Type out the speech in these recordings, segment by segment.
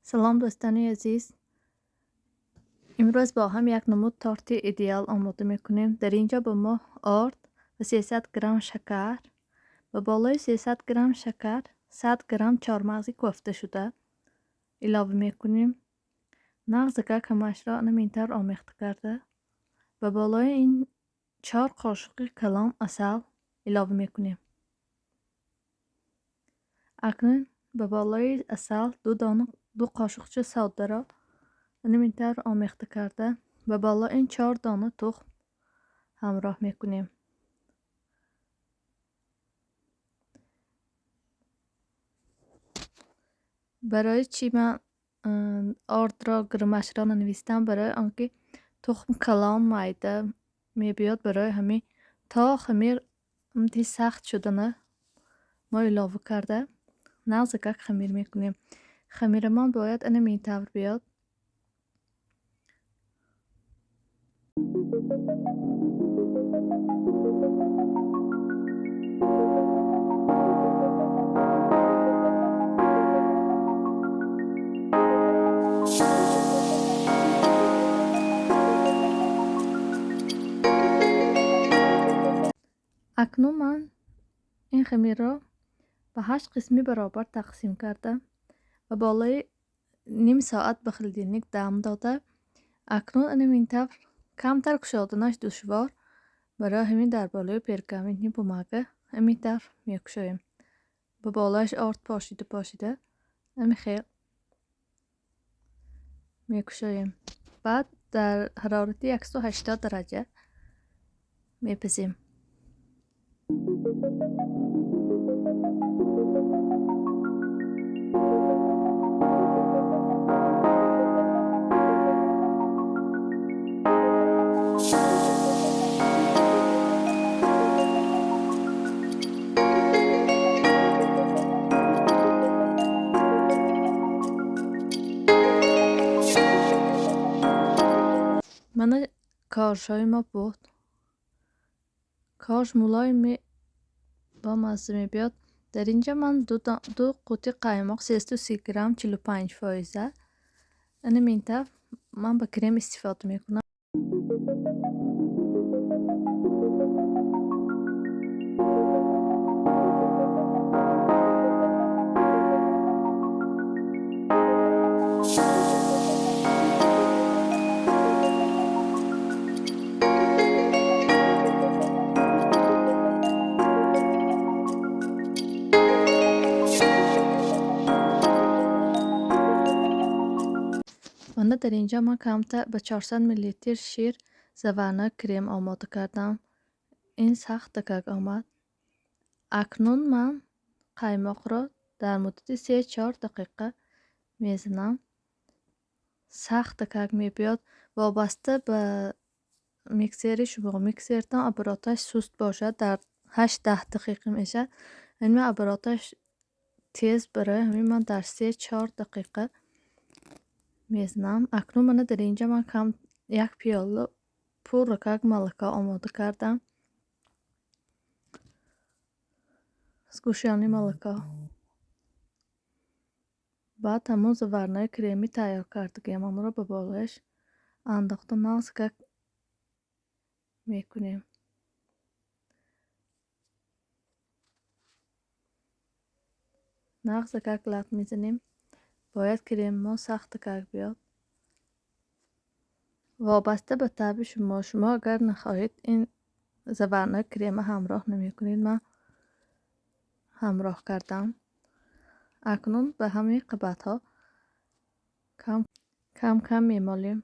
سلام دوستان عزیز. امروز با هم یک نمود تارت ایدئال آماده میکنیم. در اینجا به ما آرد و 300 گرم شکر و بالای 300 گرم شکر 100 گرم چهارمغز کوفته شده علاوه میکنیم. نغز ککمش را نمینتر آمیخته کرده و بالای این 4 قاشق کلام عسل علاوه میکنیم. اکنون به بالای عسل دو قاشقچه سودا را نمینتر آمیخته کرده و بالا این 4 دانه تخم همراه میکنیم. برای چی من آرد را گرمش را ننویستم؟ برای آنکه تخم کلام میده میبیاد. برای همین تا خمیر سخت شدنه ما علاوه کرده نغز کک خمیر میکنیم. خمیرمان باید این طور بیاد. اکنون من این خمیر را به 8 قسمی برابر تقسیم کرده و بالای نیم ساعت به خلدینیک دم داده. اکنون این طور کمتر کشادنش دشوار، برای همین در بالای پرگامین بومگه این طور میکشویم. به بالایش آرد پاشیده همین خیلی میکشویم. بعد در حرارت 180 درجه میپزیم. من کارشای ما بود. کارش ملایم با مزه می بیاد. در اینجا من دو قوطی قایماق 330 گرم 45%. این طور من با کرم استفاده میکنم. در اینجا من کمتر به 400 میلی لیتر شیر زورنه کرم آماده کردم. این سخت دقیق آمد. اکنون من قایماق را در مدت 3-4 دقیقه میزنم. سخت دقیق میبیاد. وابسته به میکسر شما. میکسرتان آپاراتش سست باشد در 8-10 دقیقه میشه. این آپاراتش تیز، برای همین من در 3-4 دقیقه میزنم. اکنون من در اینجا من کم 1 پیاله پر رکک ملکه آماده کردم. سکوشیانی ملکه. بعد همون زورنه کریمی تیار کردگیم آن را به بالایش انداخته نغز کک میکنیم. نغز کک لط میزنیم. باید کریم ما سخت کک بیاد. وابسته به طبع شما اگر نخواهید این زورنه کریم همراه نمی کنید. من همراه کردم. اکنون به همین قبط ها کم کم میمالیم.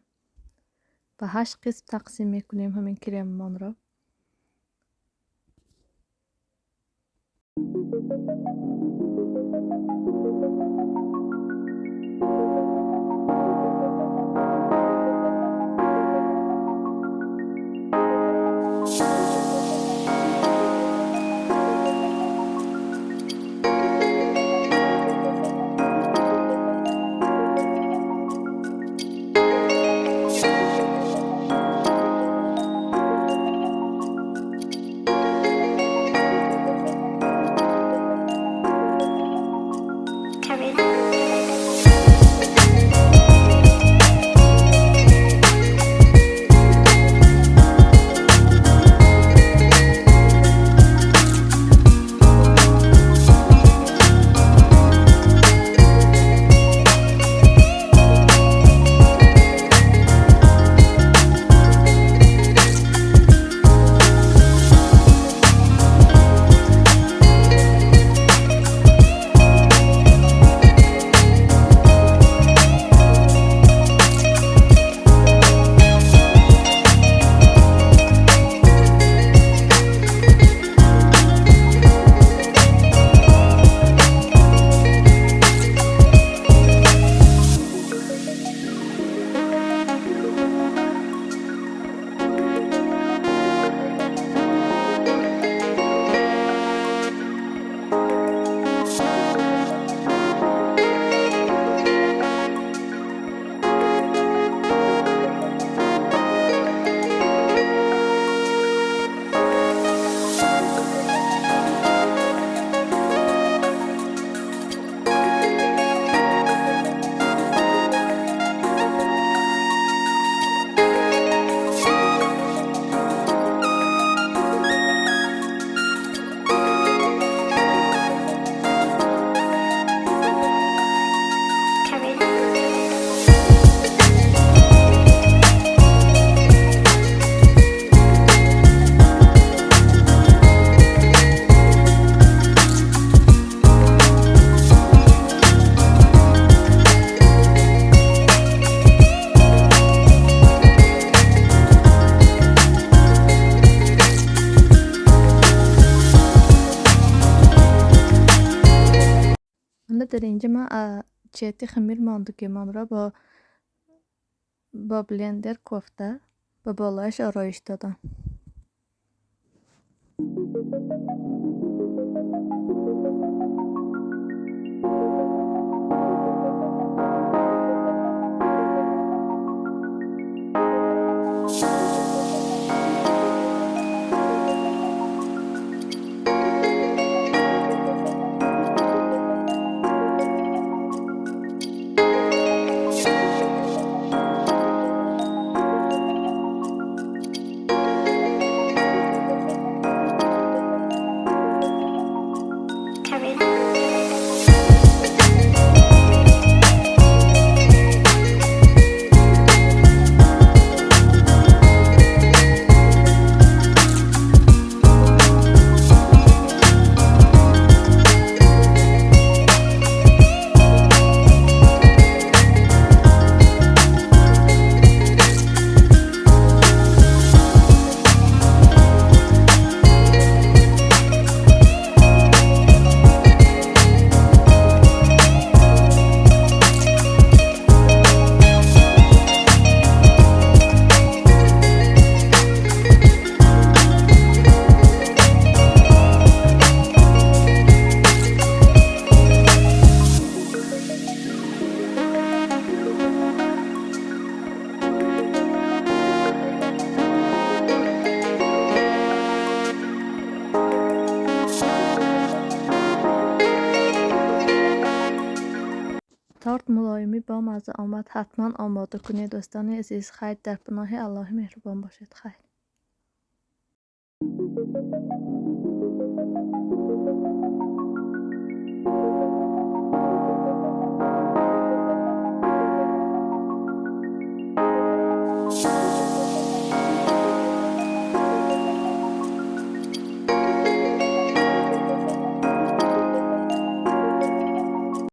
به 8 قسم تقسیم میکنیم همین کریم من را. در اینجا من چیتی خمیر ماندوگیمان را با بلندر کوفته و بالایش آرایش دادم. تارت ملایمی با مزه آمد. حتما آماده کنید دوستان عزیز. خیر در پناه الله مهربان باشید. خیر.